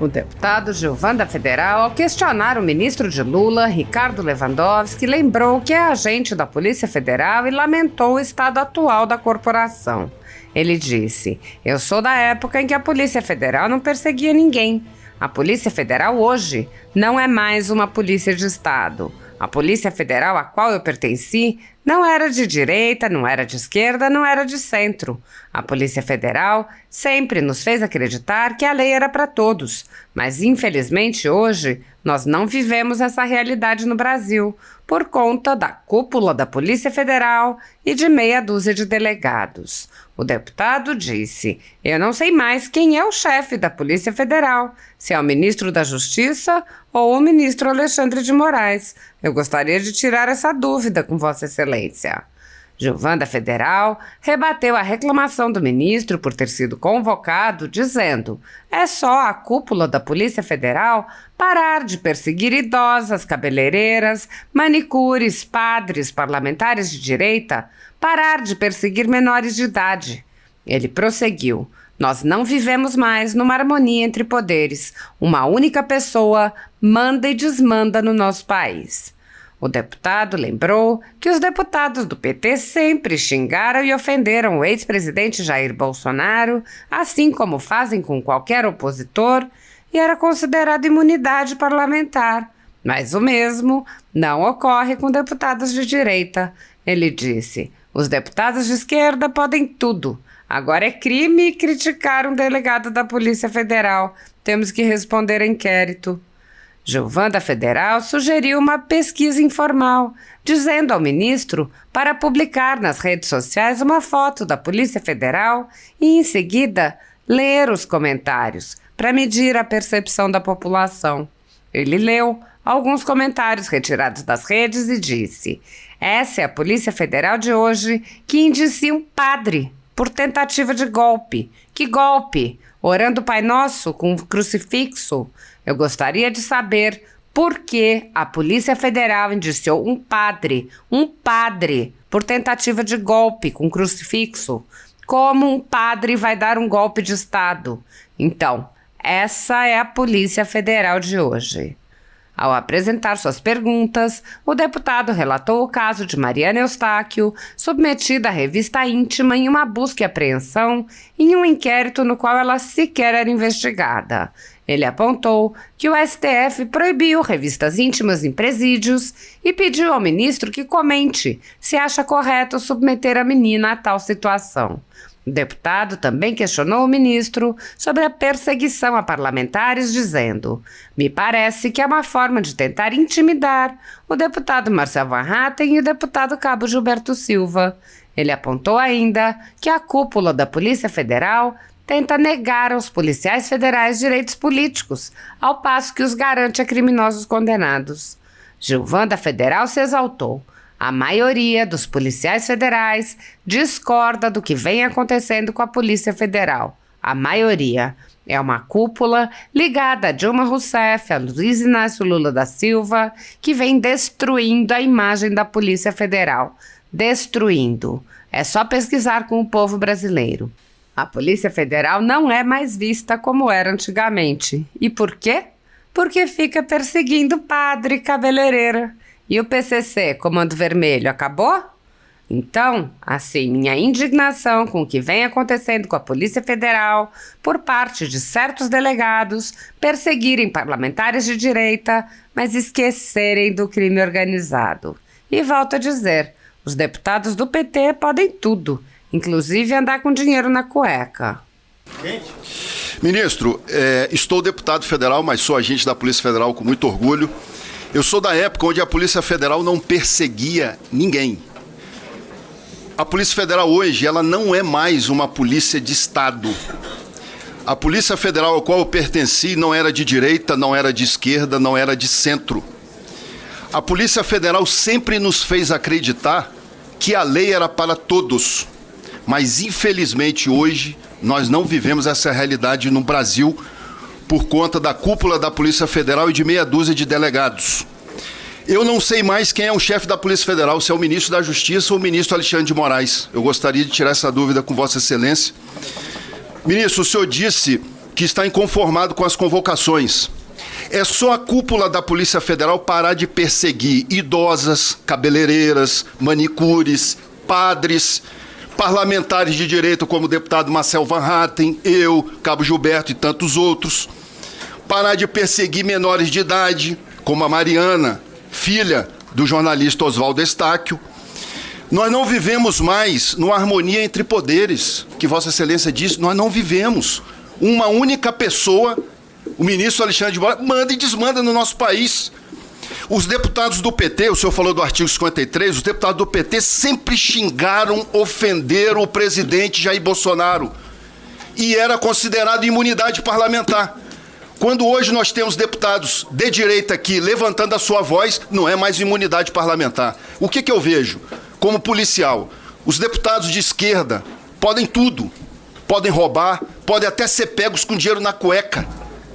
O deputado Gilvan da Federal, ao questionar o ministro de Lula, Ricardo Lewandowski, lembrou que é agente da Polícia Federal e lamentou o estado atual da corporação. Ele disse: "Eu sou da época em que a Polícia Federal não perseguia ninguém. A Polícia Federal hoje não é mais uma polícia de Estado. A Polícia Federal a qual eu pertenci não era de direita, não era de esquerda, não era de centro. A Polícia Federal sempre nos fez acreditar que a lei era para todos, mas infelizmente hoje nós não vivemos essa realidade no Brasil, por conta da cúpula da Polícia Federal e de meia dúzia de delegados." O deputado disse: "Eu não sei mais quem é o chefe da Polícia Federal, se é o ministro da Justiça ou o ministro Alexandre de Moraes. Eu gostaria de tirar essa dúvida com Vossa Excelência." Gilvan da Federal rebateu a reclamação do ministro por ter sido convocado, dizendo: "É só a cúpula da Polícia Federal parar de perseguir idosas, cabeleireiras, manicures, padres, parlamentares de direita, parar de perseguir menores de idade." Ele prosseguiu: "Nós não vivemos mais numa harmonia entre poderes. Uma única pessoa manda e desmanda no nosso país." O deputado lembrou que os deputados do PT sempre xingaram e ofenderam o ex-presidente Jair Bolsonaro, assim como fazem com qualquer opositor, e era considerado imunidade parlamentar. Mas o mesmo não ocorre com deputados de direita. Ele disse: "Os deputados de esquerda podem tudo. Agora é crime criticar um delegado da Polícia Federal. Temos que responder a inquérito." Gilvan da Federal sugeriu uma pesquisa informal, dizendo ao ministro para publicar nas redes sociais uma foto da Polícia Federal e, em seguida, ler os comentários para medir a percepção da população. Ele leu alguns comentários retirados das redes e disse: "Essa é a Polícia Federal de hoje que indicia um padre por tentativa de golpe. Que golpe? Orando o Pai Nosso com um crucifixo? Eu gostaria de saber por que a Polícia Federal indiciou um padre, por tentativa de golpe com crucifixo. Como um padre vai dar um golpe de Estado? Então, essa é a Polícia Federal de hoje." Ao apresentar suas perguntas, o deputado relatou o caso de Mariana Eustáquio, submetida à revista Íntima em uma busca e apreensão em um inquérito no qual ela sequer era investigada. Ele apontou que o STF proibiu revistas íntimas em presídios e pediu ao ministro que comente se acha correto submeter a menina a tal situação. O deputado também questionou o ministro sobre a perseguição a parlamentares, dizendo: "Me parece que é uma forma de tentar intimidar o deputado Marcel Van Hatten e o deputado Cabo Gilberto Silva." Ele apontou ainda que a cúpula da Polícia Federal tenta negar aos policiais federais direitos políticos, ao passo que os garante a criminosos condenados. Gilvan da Federal se exaltou: "A maioria dos policiais federais discorda do que vem acontecendo com a Polícia Federal. A maioria é uma cúpula ligada a Dilma Rousseff, a Luiz Inácio Lula da Silva, que vem destruindo a imagem da Polícia Federal. Destruindo. É só pesquisar com o povo brasileiro. A Polícia Federal não é mais vista como era antigamente. E por quê? Porque fica perseguindo padre e cabeleireira. E o PCC, Comando Vermelho, acabou? Então, assim, minha indignação com o que vem acontecendo com a Polícia Federal por parte de certos delegados perseguirem parlamentares de direita, mas esquecerem do crime organizado. E volto a dizer, os deputados do PT podem tudo, inclusive andar com dinheiro na cueca." Ministro, estou deputado federal, mas sou agente da Polícia Federal com muito orgulho. Eu sou da época onde a Polícia Federal não perseguia ninguém. A Polícia Federal hoje, ela não é mais uma polícia de Estado. A Polícia Federal ao qual eu pertenci não era de direita, não era de esquerda, não era de centro. A Polícia Federal sempre nos fez acreditar que a lei era para todos. Mas, infelizmente, hoje, nós não vivemos essa realidade no Brasil por conta da cúpula da Polícia Federal e de meia dúzia de delegados. Eu não sei mais quem é o chefe da Polícia Federal, se é o ministro da Justiça ou o ministro Alexandre de Moraes. Eu gostaria de tirar essa dúvida com Vossa Excelência. Ministro, o senhor disse que está inconformado com as convocações. É só a cúpula da Polícia Federal parar de perseguir idosas, cabeleireiras, manicures, padres, parlamentares de direita como o deputado Marcel Van Hatten, eu, Cabo Gilberto e tantos outros. Parar de perseguir menores de idade, como a Mariana, filha do jornalista Oswaldo Estáquio. Nós não vivemos mais numa harmonia entre poderes, que Vossa Excelência disse, nós não vivemos. Uma única pessoa, o ministro Alexandre de Moraes, manda e desmanda no nosso país. Os deputados do PT, o senhor falou do artigo 53, os deputados do PT sempre xingaram, ofenderam o presidente Jair Bolsonaro. E era considerado imunidade parlamentar. Quando hoje nós temos deputados de direita aqui levantando a sua voz, não é mais imunidade parlamentar. O que eu vejo? Como policial, os deputados de esquerda podem tudo. Podem roubar, podem até ser pegos com dinheiro na cueca.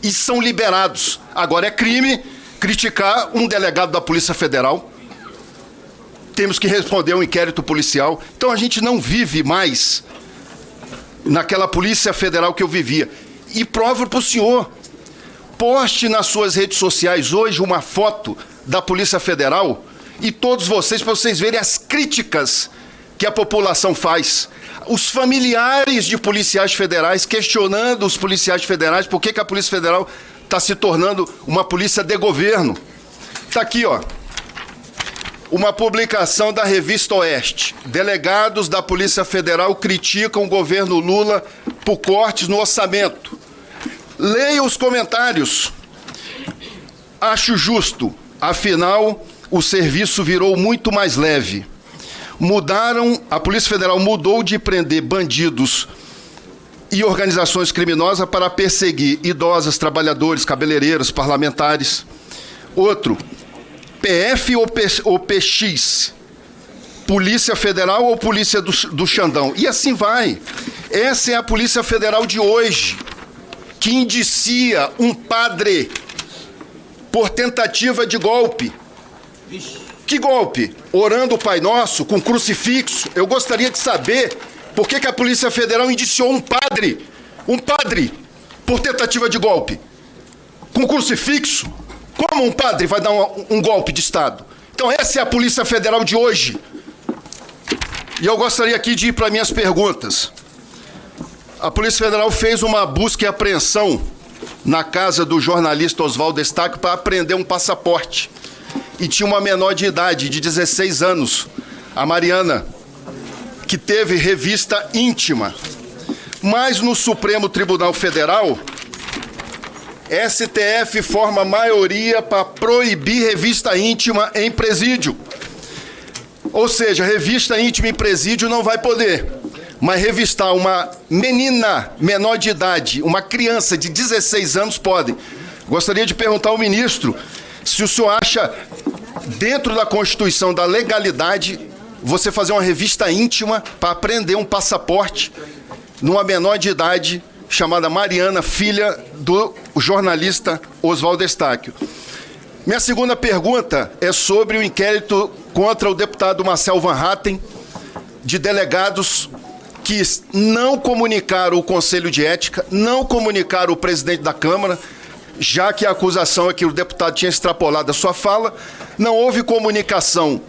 E são liberados. Agora é crime criticar um delegado da Polícia Federal. Temos que responder um inquérito policial. Então a gente não vive mais naquela Polícia Federal que eu vivia. E provo para o senhor. Poste nas suas redes sociais hoje uma foto da Polícia Federal e todos vocês, para vocês verem as críticas que a população faz. Os familiares de policiais federais questionando os policiais federais por que a Polícia Federal está se tornando uma polícia de governo. Está aqui, ó, uma publicação da revista Oeste. Delegados da Polícia Federal criticam o governo Lula por cortes no orçamento. Leia os comentários. Acho justo, afinal, o serviço virou muito mais leve. A Polícia Federal mudou de prender bandidos e organizações criminosas para perseguir idosas, trabalhadores, cabeleireiros, parlamentares. Outro, PF ou PX? Polícia Federal ou Polícia do Xandão? E assim vai. Essa é a Polícia Federal de hoje, que indicia um padre por tentativa de golpe. Que golpe? Orando o Pai Nosso com crucifixo. Eu gostaria de saber por que a Polícia Federal indiciou um padre, por tentativa de golpe, com crucifixo. Como um padre vai dar um golpe de Estado? Então essa é a Polícia Federal de hoje. E eu gostaria aqui de ir para minhas perguntas. A Polícia Federal fez uma busca e apreensão na casa do jornalista Oswaldo Estáquio para apreender um passaporte. E tinha uma menor de idade, de 16 anos, a Mariana, que teve revista íntima. Mas no Supremo Tribunal Federal, STF forma maioria para proibir revista íntima em presídio. Ou seja, revista íntima em presídio não vai poder. Mas revistar uma menina menor de idade, uma criança de 16 anos, pode. Gostaria de perguntar ao ministro se o senhor acha, dentro da Constituição, da legalidade, você fazer uma revista íntima para apreender um passaporte numa menor de idade chamada Mariana, filha do jornalista Oswaldo Estáquio. Minha segunda pergunta é sobre o inquérito contra o deputado Marcel Van Hatten, de delegados que não comunicaram o Conselho de Ética, não comunicaram o presidente da Câmara, já que a acusação é que o deputado tinha extrapolado a sua fala, não houve comunicação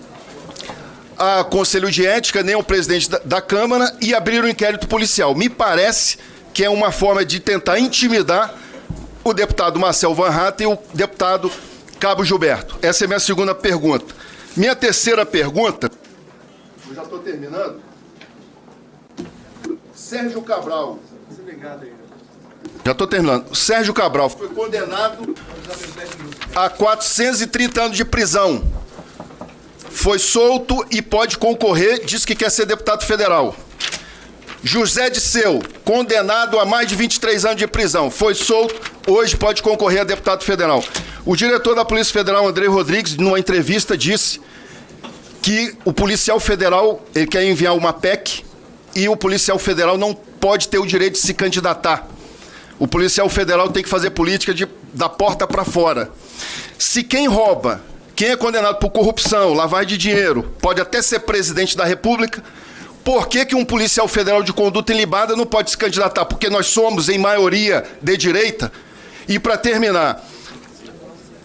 ao Conselho de Ética, nem ao presidente da Câmara, e abriram um inquérito policial. Me parece que é uma forma de tentar intimidar o deputado Marcel Van Hatten e o deputado Cabo Gilberto. Essa é a minha segunda pergunta. Minha terceira pergunta, eu já estou terminando. Sérgio Cabral. Já estou terminando. Sérgio Cabral foi condenado a 430 anos de prisão. Foi solto e pode concorrer, diz que quer ser deputado federal. José Disseu, condenado a mais de 23 anos de prisão. Foi solto, hoje pode concorrer a deputado federal. O diretor da Polícia Federal, Andrei Rodrigues, numa entrevista, disse que o policial federal, ele quer enviar uma PEC e o policial federal não pode ter o direito de se candidatar. O policial federal tem que fazer política da porta para fora. Se quem rouba, quem é condenado por corrupção, lavagem de dinheiro, pode até ser presidente da República, Por que um policial federal de conduta ilibada não pode se candidatar? Porque nós somos, em maioria, de direita. E, para terminar,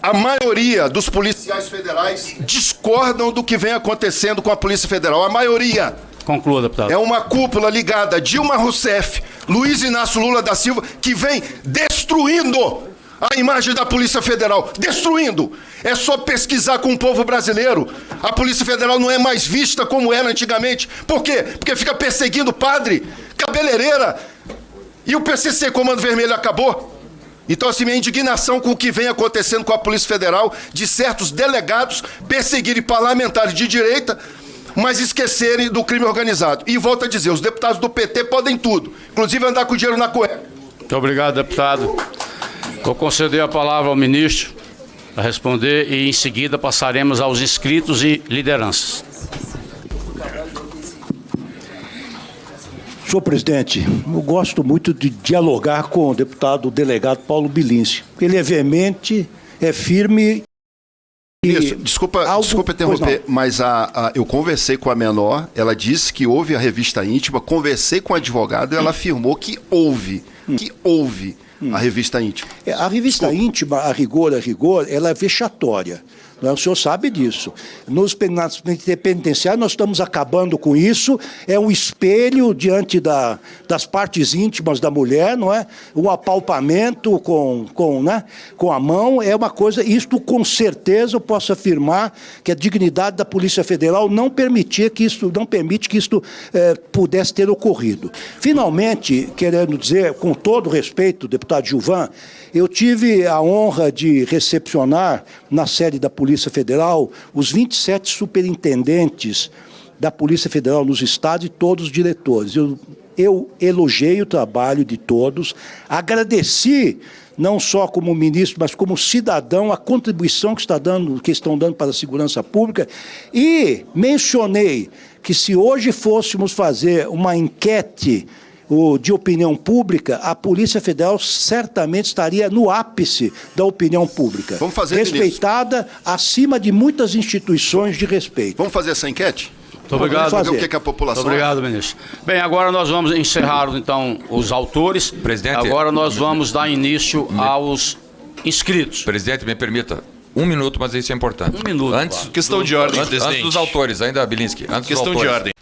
a maioria dos policiais federais discordam do que vem acontecendo com a Polícia Federal. A maioria. Conclua, deputado. É uma cúpula ligada a Dilma Rousseff, Luiz Inácio Lula da Silva, que vem destruindo a imagem da Polícia Federal. Destruindo. É só pesquisar com o povo brasileiro. A Polícia Federal não é mais vista como era antigamente. Por quê? Porque fica perseguindo padre, cabeleireira. E o PCC, Comando Vermelho, acabou. Então, assim, minha indignação com o que vem acontecendo com a Polícia Federal, de certos delegados perseguirem parlamentares de direita, mas esquecerem do crime organizado. E volto a dizer, os deputados do PT podem tudo, inclusive andar com dinheiro na cueca. Muito obrigado, deputado. Vou conceder a palavra ao ministro para responder e, em seguida, passaremos aos inscritos e lideranças. Senhor presidente, eu gosto muito de dialogar com o deputado delegado Paulo Bilinski. Ele é veemente, é firme. Isso, desculpa interromper, mas eu conversei com a menor, ela disse que houve a revista íntima, conversei com o advogado e ela afirmou que houve a revista íntima. A revista íntima, a rigor, ela é vexatória. O senhor sabe disso. Nos penitenciários nós estamos acabando com isso. É um espelho diante das partes íntimas da mulher, não é? O apalpamento com a mão é uma coisa. Isto, com certeza, eu posso afirmar que a dignidade da Polícia Federal não permite que isto pudesse ter ocorrido. Finalmente, querendo dizer, com todo respeito, deputado Gilvan, eu tive a honra de recepcionar, na sede da Polícia Federal, os 27 superintendentes da Polícia Federal nos estados e todos os diretores. Eu elogiei o trabalho de todos, agradeci, não só como ministro, mas como cidadão, a contribuição que estão dando para a segurança pública, e mencionei que, se hoje fôssemos fazer uma enquete de opinião pública, a Polícia Federal certamente estaria no ápice da opinião pública. Vamos fazer, respeitada, ministro, acima de muitas instituições de respeito. Vamos fazer essa enquete? Muito obrigado. Vamos ver o que a população... Muito obrigado, ministro. Bem, agora nós vamos encerrar, então, os autores. Presidente... Agora nós vamos dar início aos inscritos. Presidente, me permita. 1 minuto, mas isso é importante. 1 minuto. Antes, questão de ordem, antes dos autores, ainda, Bilinski. Questão de ordem.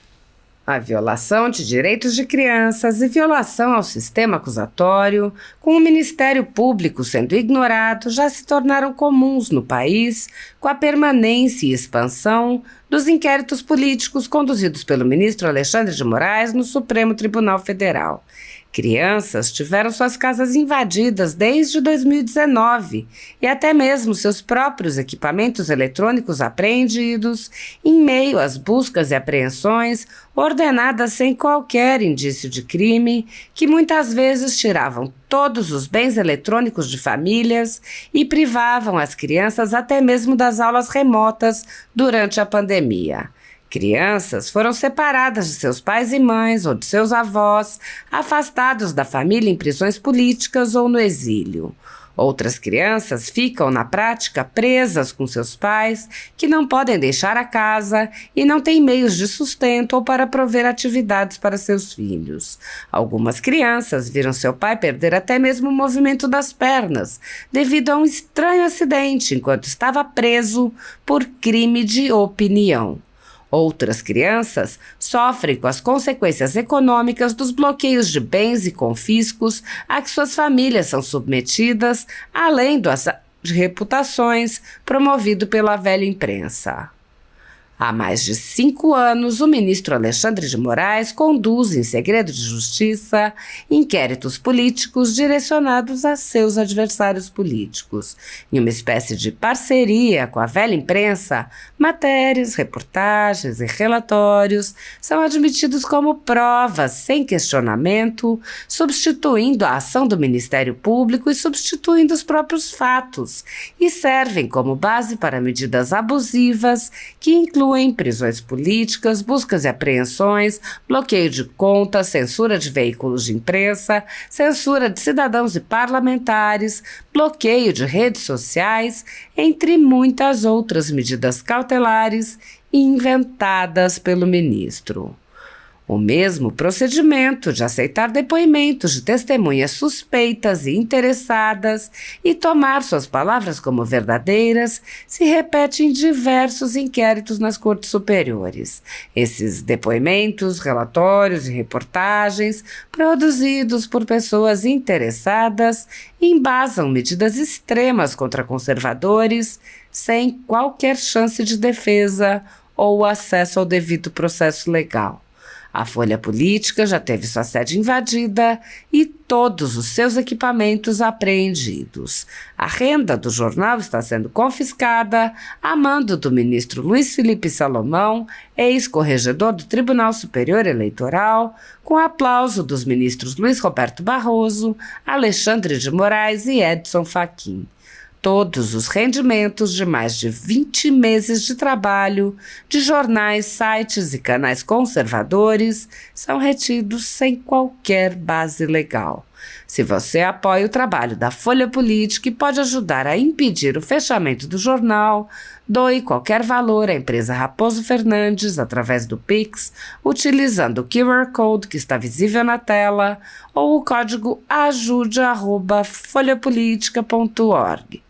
A violação de direitos de crianças e violação ao sistema acusatório, com o Ministério Público sendo ignorado, já se tornaram comuns no país, com a permanência e expansão dos inquéritos políticos conduzidos pelo ministro Alexandre de Moraes no Supremo Tribunal Federal. Crianças tiveram suas casas invadidas desde 2019 e até mesmo seus próprios equipamentos eletrônicos apreendidos em meio às buscas e apreensões ordenadas sem qualquer indício de crime, que muitas vezes tiravam todos os bens eletrônicos de famílias e privavam as crianças até mesmo das aulas remotas durante a pandemia. Crianças foram separadas de seus pais e mães ou de seus avós, afastados da família em prisões políticas ou no exílio. Outras crianças ficam, na prática, presas com seus pais, que não podem deixar a casa e não têm meios de sustento ou para prover atividades para seus filhos. Algumas crianças viram seu pai perder até mesmo o movimento das pernas, devido a um estranho acidente enquanto estava preso por crime de opinião. Outras crianças sofrem com as consequências econômicas dos bloqueios de bens e confiscos a que suas famílias são submetidas, além do assédio de reputações promovido pela velha imprensa. Há mais de 5 anos, o ministro Alexandre de Moraes conduz, em segredo de justiça, inquéritos políticos direcionados a seus adversários políticos. Em uma espécie de parceria com a velha imprensa, matérias, reportagens e relatórios são admitidos como provas sem questionamento, substituindo a ação do Ministério Público e substituindo os próprios fatos, e servem como base para medidas abusivas que incluem prisões políticas, buscas e apreensões, bloqueio de contas, censura de veículos de imprensa, censura de cidadãos e parlamentares, bloqueio de redes sociais, entre muitas outras medidas cautelares inventadas pelo ministro. O mesmo procedimento de aceitar depoimentos de testemunhas suspeitas e interessadas e tomar suas palavras como verdadeiras se repete em diversos inquéritos nas cortes superiores. Esses depoimentos, relatórios e reportagens produzidos por pessoas interessadas embasam medidas extremas contra conservadores sem qualquer chance de defesa ou acesso ao devido processo legal. A Folha Política já teve sua sede invadida e todos os seus equipamentos apreendidos. A renda do jornal está sendo confiscada a mando do ministro Luiz Felipe Salomão, ex-corregedor do Tribunal Superior Eleitoral, com aplauso dos ministros Luiz Roberto Barroso, Alexandre de Moraes e Edson Fachin. Todos os rendimentos de mais de 20 meses de trabalho de jornais, sites e canais conservadores são retidos sem qualquer base legal. Se você apoia o trabalho da Folha Política e pode ajudar a impedir o fechamento do jornal, doe qualquer valor à empresa Raposo Fernandes através do Pix, utilizando o QR Code que está visível na tela ou o código ajude@folhapolitica.org.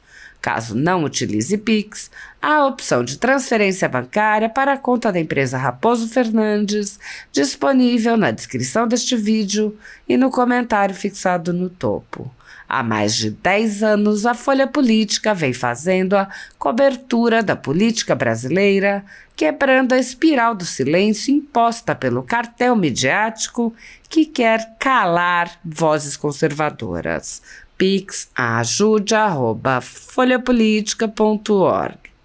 Caso não utilize Pix, há a opção de transferência bancária para a conta da empresa Raposo Fernandes, disponível na descrição deste vídeo e no comentário fixado no topo. Há mais de 10 anos, a Folha Política vem fazendo a cobertura da política brasileira, quebrando a espiral do silêncio imposta pelo cartel midiático que quer calar vozes conservadoras. Pix ajude@folhapolitica.org.